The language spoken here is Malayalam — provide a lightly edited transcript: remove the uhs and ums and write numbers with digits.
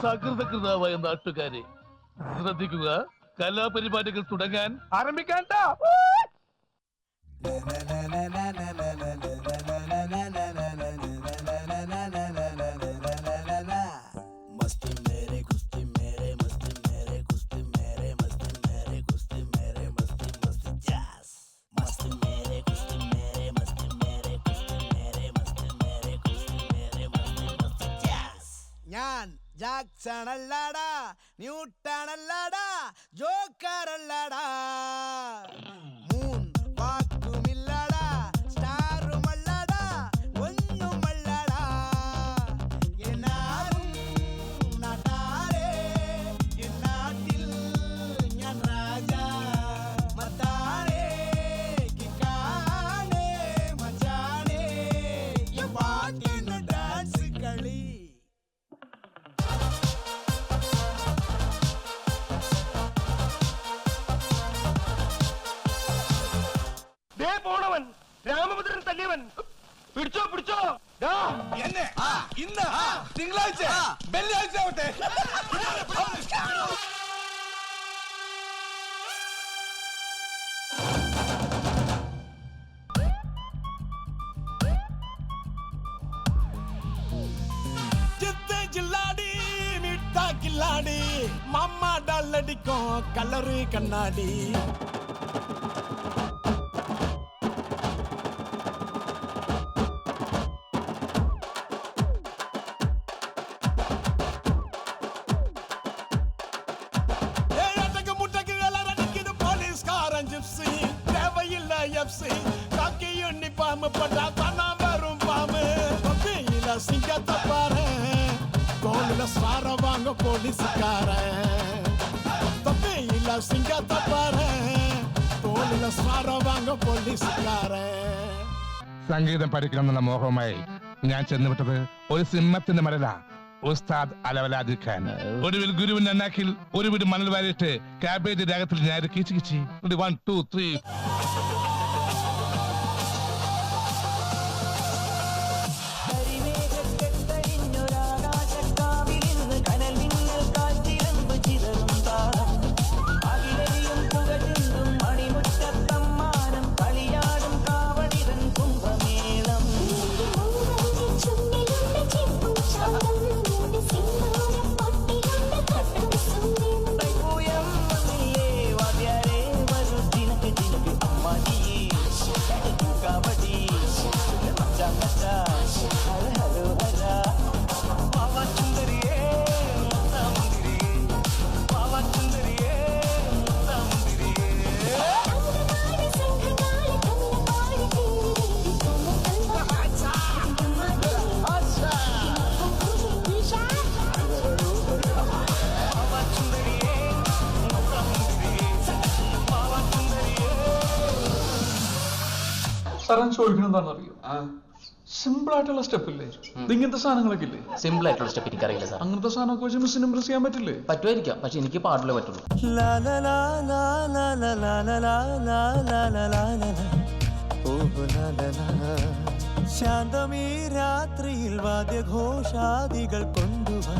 സകൃതകൃതാവായ നാട്ടുകാരെ ശ്രദ്ധിക്കുക, കലാപരിപാടികൾ തുടങ്ങാൻ ആരംഭിക്കാൻ. ഞാൻ ജാക്സൺ അല്ലാടാ, ന്യൂട്ടൺ അല്ലാടാ, ജോക്കർ അല്ലാടാ, മൂൺ വാക്കുമില്ലാടാ, സ്റ്റാറും അല്ലാടാ, ഒന്നുമല്ലാടാ, എന്നാലും നാട്ടാരെ എന്നാട്ടിൽ ഞാൻ രാജാ, മത്താരെ കിക്കാനെ മച്ചാനെ ഈ പാട്ടിന് ഡാൻസ് കളി. പോണവൻ രാമഭദ്രൻ തല്ലിയവൻ പിടിച്ചോ പിടിച്ചോ. എന്നെ ഇന്ന് തിങ്കളാഴ്ച വെള്ളിയാഴ്ച ആവട്ടെ. ஜில்லாடி மிட்டா கில்லாடி மாமா டால் அடிக்கும் கலரு கண்ணாடி. காக்கி யூனிஃபார்ம் போட்டா தானா வரும் பாம்பு. தொப்பியில சிங்கத்தை பாரு, தோளில சார வாங்க போலீஸ்காரன். தொப்பியில சிங்கத்தை பாரு, தோளில சார வாங்க പോലീസുകാരൻ. സംഗീതം പഠിക്കണമെന്ന മോഹവുമായി ഞാൻ ചെന്നുവിട്ടത് ഒരു സിംഹത്തിന്റെ മരല ഉസ്താദ് അലവലാദി ഖാൻ. ഒടുവിൽ ഗുരുവിന്റെ അന്നാക്കിൽ ഒരു വീട് മണൽ വാരിയിട്ട് കാബേജ് രാഗത്തിൽ ഞാൻ കിച്ചി കിച്ചി 1 2 3. സാറൻ ചോദിക്കണം എന്താണെന്ന് അറിയോ? സിമ്പിൾ ആയിട്ടുള്ള സ്റ്റെപ്പ് ഇല്ലേ, ഇങ്ങനത്തെ സാധനങ്ങളൊക്കെ ഇല്ലേ? സിമ്പിൾ ആയിട്ടുള്ള സ്റ്റെപ്പ് എനിക്കറിയില്ല സാർ. അങ്ങനത്തെ സാധനമൊക്കെ വെച്ച് മിസ്സിന് ഇംപ്രസ് ചെയ്യാൻ പറ്റില്ലേ? പറ്റുമായിരിക്കാം, പക്ഷെ എനിക്ക് പാടില്ലേ പറ്റുള്ളൂ. ശാന്തമീ രാത്രിയിൽ വാദ്യഘോഷാദികൾ കൊണ്ടുവാ.